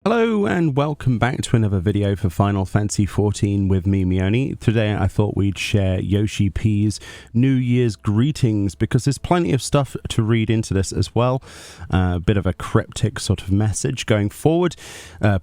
Hello and welcome back to another video for Final Fantasy XIV with me, Meoni. Today I thought we'd share Yoshi P's New Year's greetings because there's plenty of stuff to read into this as well. A bit of a cryptic sort of message going forward,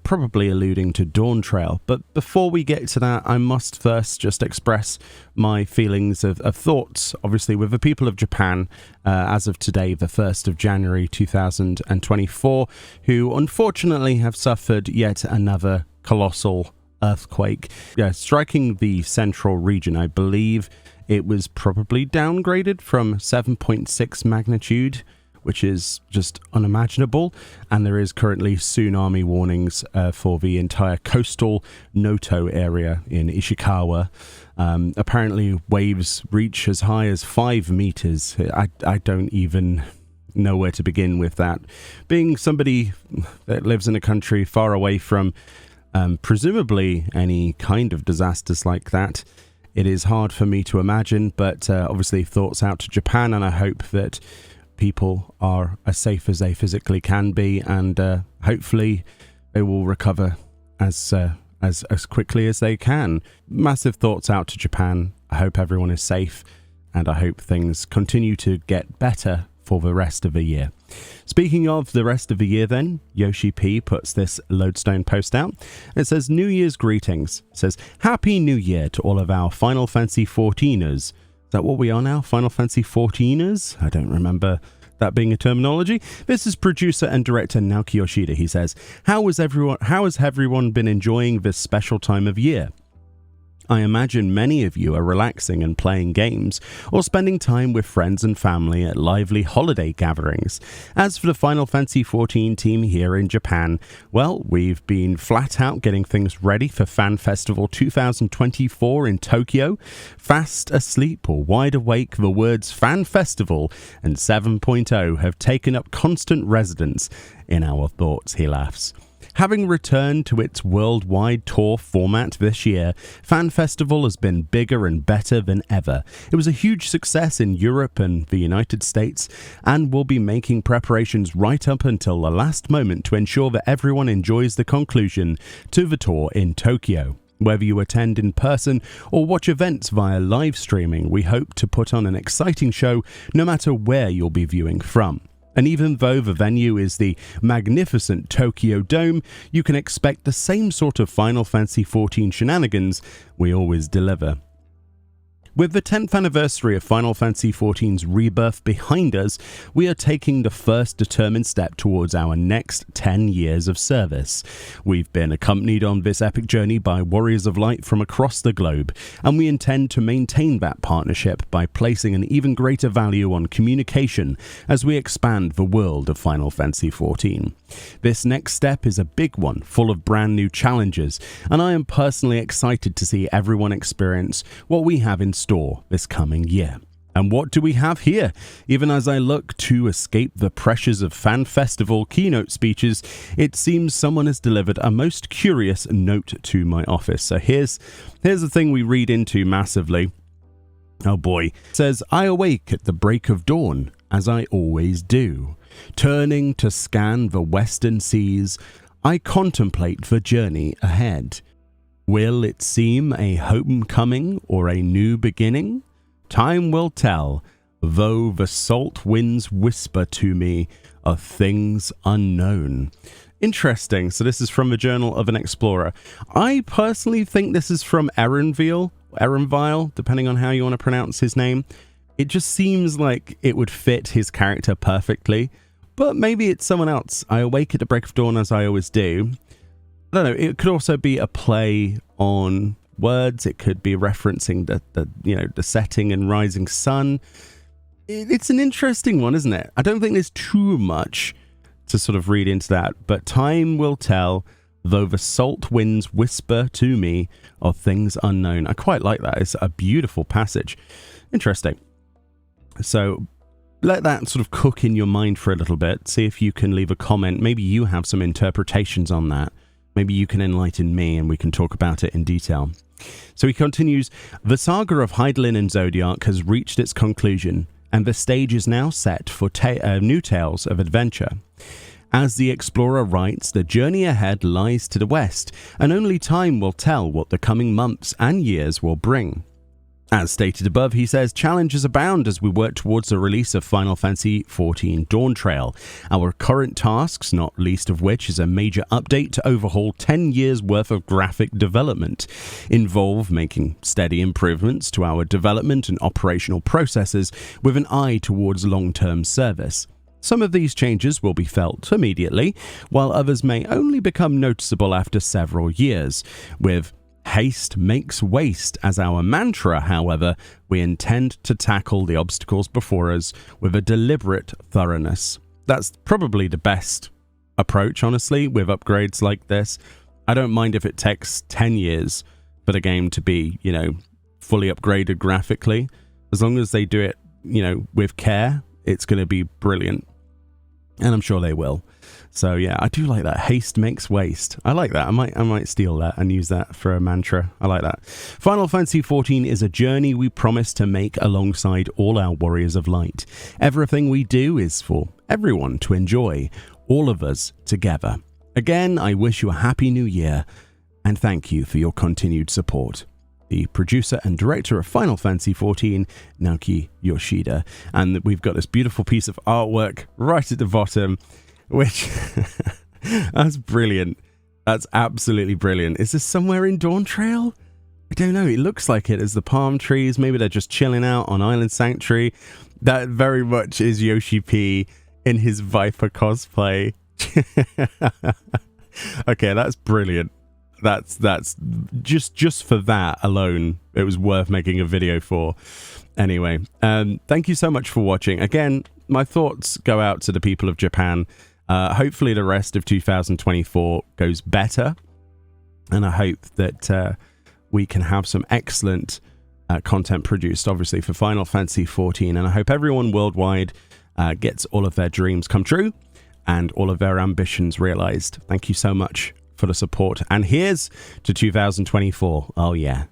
probably alluding to Dawn Trail. But before we get to that, I must first just express my feelings of thoughts, obviously, with the people of Japan as of today, the 1st of January 2024, who unfortunately have suffered yet another colossal earthquake, striking the central region. I believe it was probably downgraded from 7.6 magnitude, which is just unimaginable, and there is currently tsunami warnings for the entire coastal Noto area in Ishikawa. Apparently waves reach as high as 5 meters. I don't even know where to begin with that. Being somebody that lives in a country far away from presumably any kind of disasters like that, it is hard for me to imagine, but obviously thoughts out to Japan, and I hope that people are as safe as they physically can be, and hopefully they will recover as quickly as they can. Massive thoughts out to Japan. I hope everyone is safe, and I hope things continue to get better for the rest of the year. Speaking of the rest of the year then, Yoshi P puts this lodestone post out. It says, New Year's greetings. It says, Happy New Year to all of our Final Fantasy XIVers. Is that what we are now? Final Fantasy XIVers? I don't remember that being a terminology. This is producer and director Naoki Yoshida. He says, How has everyone been enjoying this special time of year? I imagine many of you are relaxing and playing games, or spending time with friends and family at lively holiday gatherings. As for the Final Fantasy XIV team here in Japan, well, we've been flat out getting things ready for Fan Festival 2024 in Tokyo. Fast asleep or wide awake, the words Fan Festival and 7.0 have taken up constant residence in our thoughts, he laughs. Having returned to its worldwide tour format this year, Fan Festival has been bigger and better than ever. It was a huge success in Europe and the United States, and we'll be making preparations right up until the last moment to ensure that everyone enjoys the conclusion to the tour in Tokyo. Whether you attend in person or watch events via live streaming, we hope to put on an exciting show no matter where you'll be viewing from. And even though the venue is the magnificent Tokyo Dome, you can expect the same sort of Final Fantasy XIV shenanigans we always deliver. With the 10th anniversary of Final Fantasy XIV's rebirth behind us, we are taking the first determined step towards our next 10 years of service. We've been accompanied on this epic journey by Warriors of Light from across the globe, and we intend to maintain that partnership by placing an even greater value on communication as we expand the world of Final Fantasy XIV. This next step is a big one, full of brand new challenges, and I am personally excited to see everyone experience what we have in store this coming year. And what do we have here? Even as I look to escape the pressures of Fan Festival keynote speeches, it seems someone has delivered a most curious note to my office. So here's the thing we read into massively. Oh boy. It says, I awake at the break of dawn, as I always do. Turning to scan the western seas, I contemplate the journey ahead. Will it seem a homecoming or a new beginning? Time will tell, though the salt winds whisper to me of things unknown. Interesting. So this is from the Journal of an Explorer. I personally think this is from Erenville, depending on how you want to pronounce his name. It just seems like it would fit his character perfectly, but maybe it's someone else. I awake at the break of dawn as I always do. I don't know, it could also be a play on words. It could be referencing the setting and rising sun. It's an interesting one, isn't it? I don't think there's too much to sort of read into that, but time will tell, though the salt winds whisper to me of things unknown. I quite like that. It's a beautiful passage. Interesting. So let that sort of cook in your mind for a little bit. See if you can leave a comment. Maybe you have some interpretations on that. Maybe you can enlighten me and we can talk about it in detail. So he continues, the saga of Hydaelyn and Zodiac has reached its conclusion, and the stage is now set for new tales of adventure. As the explorer writes, the journey ahead lies to the west, and only time will tell what the coming months and years will bring. As stated above, he says, challenges abound as we work towards the release of Final Fantasy XIV Dawntrail. Our current tasks, not least of which is a major update to overhaul 10 years worth of graphic development, involve making steady improvements to our development and operational processes with an eye towards long-term service. Some of these changes will be felt immediately, while others may only become noticeable after several years. With haste makes waste as our mantra, however, we intend to tackle the obstacles before us with a deliberate thoroughness. That's probably the best approach, honestly, with upgrades like this. I don't mind if it takes 10 years for the game to be, fully upgraded graphically. As long as they do it, with care, it's going to be brilliant. And I'm sure they will. So yeah, I do like that. Haste makes waste. I like that. I might steal that and use that for a mantra. I like that. Final Fantasy XIV is a journey we promise to make alongside all our Warriors of Light. Everything we do is for everyone to enjoy, all of us together. Again, I wish you a happy new year, and thank you for your continued support. The producer and director of Final Fantasy XIV, Naoki Yoshida. And we've got this beautiful piece of artwork right at the bottom, which that's brilliant. That's absolutely brilliant. Is this somewhere in Dawntrail? I don't know. It looks like it as the palm trees. Maybe they're just chilling out on Island Sanctuary. That very much is Yoshi P in his Viper cosplay. Okay, that's brilliant. That's just for that alone, it was worth making a video for. Anyway, thank you so much for watching. Again, my thoughts go out to the people of Japan. Hopefully the rest of 2024 goes better, and I hope that we can have some excellent content produced, obviously, for Final Fantasy XIV, and I hope everyone worldwide gets all of their dreams come true and all of their ambitions realized. Thank you so much for the support, and here's to 2024. Oh yeah.